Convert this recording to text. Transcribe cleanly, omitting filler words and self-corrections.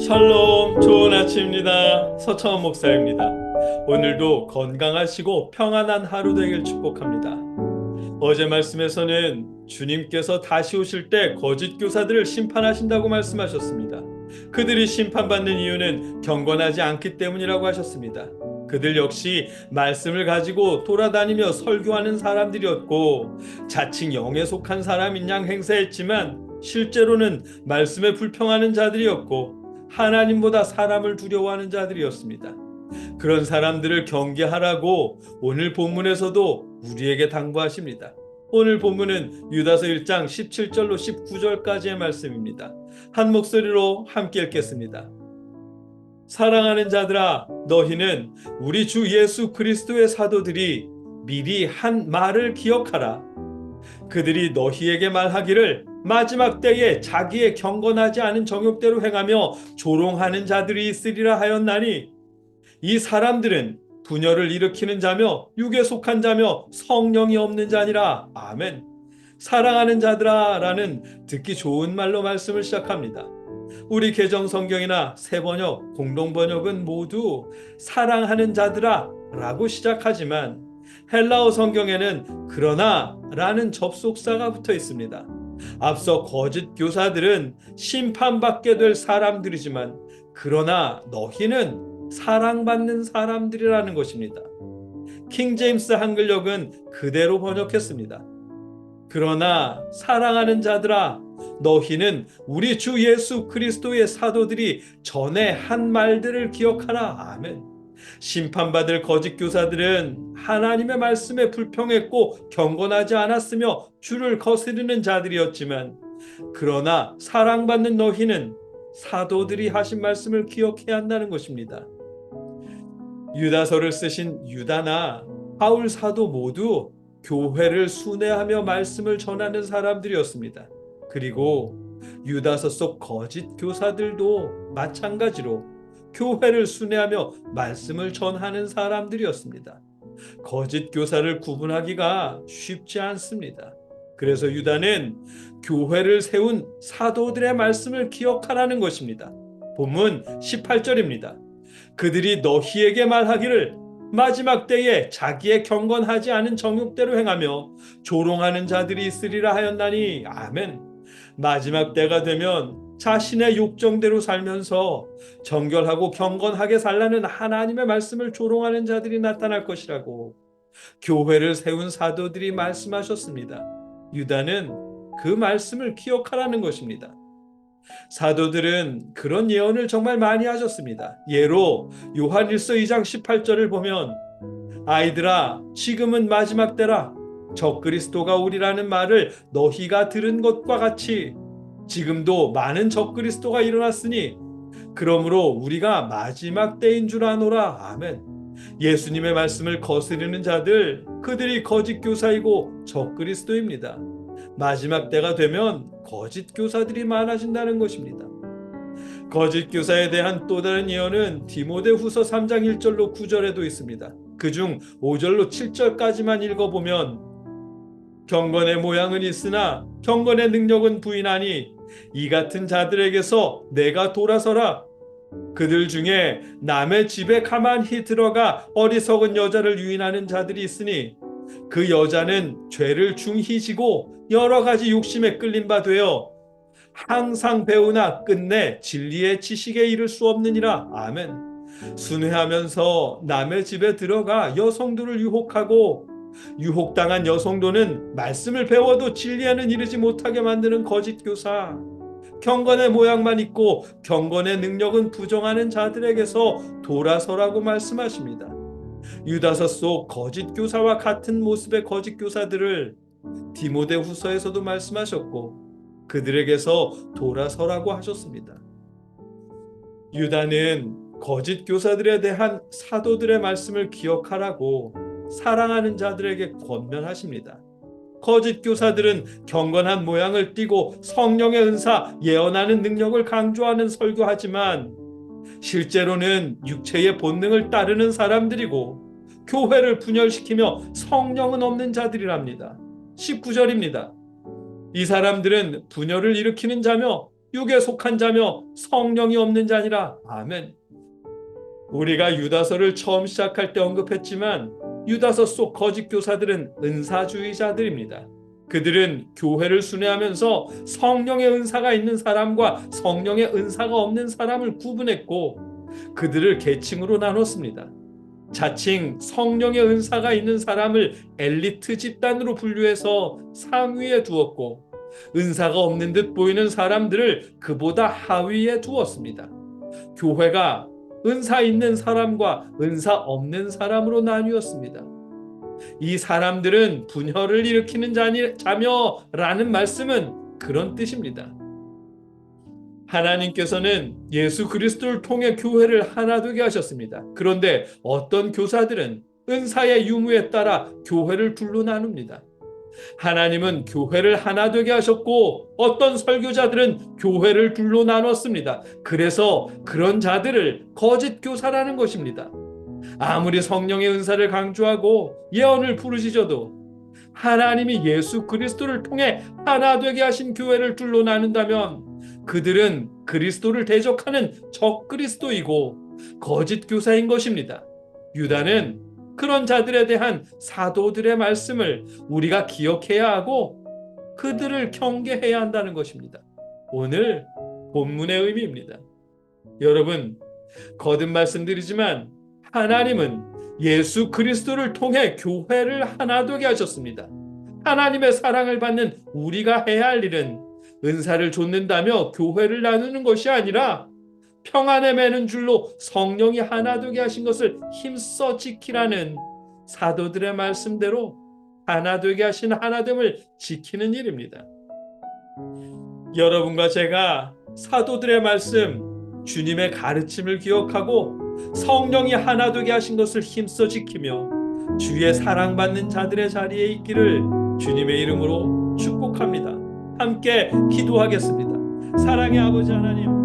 샬롬, 좋은 아침입니다. 서청원 목사입니다. 오늘도 건강하시고 평안한 하루 되길 축복합니다. 어제 말씀에서는 주님께서 다시 오실 때 거짓 교사들을 심판하신다고 말씀하셨습니다. 그들이 심판받는 이유는 경건하지 않기 때문이라고 하셨습니다. 그들 역시 말씀을 가지고 돌아다니며 설교하는 사람들이었고 자칭 영에 속한 사람인 양 행세했지만 실제로는 말씀에 불평하는 자들이었고 하나님보다 사람을 두려워하는 자들이었습니다. 그런 사람들을 경계하라고 오늘 본문에서도 우리에게 당부하십니다. 오늘 본문은 유다서 1장 17절로 19절까지의 말씀입니다. 한 목소리로 함께 읽겠습니다. 사랑하는 자들아, 너희는 우리 주 예수 그리스도의 사도들이 미리 한 말을 기억하라. 그들이 너희에게 말하기를 마지막 때에 자기의 경건하지 않은 정욕대로 행하며 조롱하는 자들이 있으리라 하였나니 이 사람들은 분열을 일으키는 자며 육에 속한 자며 성령이 없는 자니라. 아멘. 사랑하는 자들아 라는 듣기 좋은 말로 말씀을 시작합니다. 우리 개정 성경이나 새번역, 공동번역은 모두 사랑하는 자들아 라고 시작하지만 헬라어 성경에는 그러나 라는 접속사가 붙어 있습니다. 앞서 거짓 교사들은 심판받게 될 사람들이지만 그러나 너희는 사랑받는 사람들이라는 것입니다. 킹 제임스 한글역은 그대로 번역했습니다. 그러나 사랑하는 자들아, 너희는 우리 주 예수 그리스도의 사도들이 전에 한 말들을 기억하라. 아멘. 심판받을 거짓 교사들은 하나님의 말씀에 불평했고 경건하지 않았으며 주를 거스르는 자들이었지만 그러나 사랑받는 너희는 사도들이 하신 말씀을 기억해야 한다는 것입니다. 유다서를 쓰신 유다나 바울 사도 모두 교회를 순회하며 말씀을 전하는 사람들이었습니다. 그리고 유다서 속 거짓 교사들도 마찬가지로 교회를 순회하며 말씀을 전하는 사람들이었습니다. 거짓 교사를 구분하기가 쉽지 않습니다. 그래서 유다는 교회를 세운 사도들의 말씀을 기억하라는 것입니다. 본문 18절입니다. 그들이 너희에게 말하기를 마지막 때에 자기의 경건하지 않은 정욕대로 행하며 조롱하는 자들이 있으리라 하였나니. 아멘. 마지막 때가 되면 자신의 욕정대로 살면서 정결하고 경건하게 살라는 하나님의 말씀을 조롱하는 자들이 나타날 것이라고 교회를 세운 사도들이 말씀하셨습니다. 유다는 그 말씀을 기억하라는 것입니다. 사도들은 그런 예언을 정말 많이 하셨습니다. 예로 요한일서 2장 18절을 보면 아이들아 지금은 마지막 때라 적그리스도가 오리라는 말을 너희가 들은 것과 같이 지금도 많은 적그리스도가 일어났으니 그러므로 우리가 마지막 때인 줄 아노라. 아멘. 예수님의 말씀을 거스르는 자들, 그들이 거짓 교사이고 적그리스도입니다. 마지막 때가 되면 거짓 교사들이 많아진다는 것입니다. 거짓 교사에 대한 또 다른 예언은 디모데후서 3장 1절로 9절에도 있습니다. 그중 5절로 7절까지만 읽어보면 경건의 모양은 있으나 경건의 능력은 부인하니 이 같은 자들에게서 내가 돌아서라. 그들 중에 남의 집에 가만히 들어가 어리석은 여자를 유인하는 자들이 있으니 그 여자는 죄를 중히 지고 여러 가지 욕심에 끌린 바 되어 항상 배우나 끝내 진리의 지식에 이를 수 없느니라. 아멘. 순회하면서 남의 집에 들어가 여성들을 유혹하고 유혹당한 여성도는 말씀을 배워도 진리에는 이르지 못하게 만드는 거짓 교사, 경건의 모양만 있고 경건의 능력은 부정하는 자들에게서 돌아서라고 말씀하십니다. 유다서 속 거짓 교사와 같은 모습의 거짓 교사들을 디모데후서에서도 말씀하셨고 그들에게서 돌아서라고 하셨습니다. 유다는 거짓 교사들에 대한 사도들의 말씀을 기억하라고 사랑하는 자들에게 권면하십니다. 거짓 교사들은 경건한 모양을 띠고 성령의 은사, 예언하는 능력을 강조하는 설교하지만 실제로는 육체의 본능을 따르는 사람들이고 교회를 분열시키며 성령은 없는 자들이랍니다. 19절입니다. 이 사람들은 분열을 일으키는 자며 육에 속한 자며 성령이 없는 자니라. 아멘. 우리가 유다서를 처음 시작할 때 언급했지만 유다서 속 거짓 교사들은 은사주의자들입니다. 그들은 교회를 순회하면서 성령의 은사가 있는 사람과 성령의 은사가 없는 사람을 구분했고 그들을 계층으로 나눴습니다. 자칭 성령의 은사가 있는 사람을 엘리트 집단으로 분류해서 상위에 두었고 은사가 없는 듯 보이는 사람들을 그보다 하위에 두었습니다. 교회가 은사 있는 사람과 은사 없는 사람으로 나뉘었습니다. 이 사람들은 분열을 일으키는 자며라는 말씀은 그런 뜻입니다. 하나님께서는 예수 그리스도를 통해 교회를 하나 되게 하셨습니다. 그런데 어떤 교사들은 은사의 유무에 따라 교회를 둘로 나눕니다. 하나님은 교회를 하나 되게 하셨고 어떤 설교자들은 교회를 둘로 나눴습니다. 그래서 그런 자들을 거짓 교사라는 것입니다. 아무리 성령의 은사를 강조하고 예언을 부르짖어도 하나님이 예수 그리스도를 통해 하나 되게 하신 교회를 둘로 나눈다면 그들은 그리스도를 대적하는 적그리스도이고 거짓 교사인 것입니다. 유다는 그런 자들에 대한 사도들의 말씀을 우리가 기억해야 하고 그들을 경계해야 한다는 것입니다. 오늘 본문의 의미입니다. 여러분, 거듭 말씀드리지만 하나님은 예수 그리스도를 통해 교회를 하나 되게 하셨습니다. 하나님의 사랑을 받는 우리가 해야 할 일은 은사를 좇는다며 교회를 나누는 것이 아니라 평안에 매는 줄로 성령이 하나 되게 하신 것을 힘써 지키라는 사도들의 말씀대로 하나 되게 하신 하나됨을 지키는 일입니다. 여러분과 제가 사도들의 말씀, 주님의 가르침을 기억하고 성령이 하나 되게 하신 것을 힘써 지키며 주의 사랑받는 자들의 자리에 있기를 주님의 이름으로 축복합니다. 함께 기도하겠습니다. 사랑의 아버지 하나님,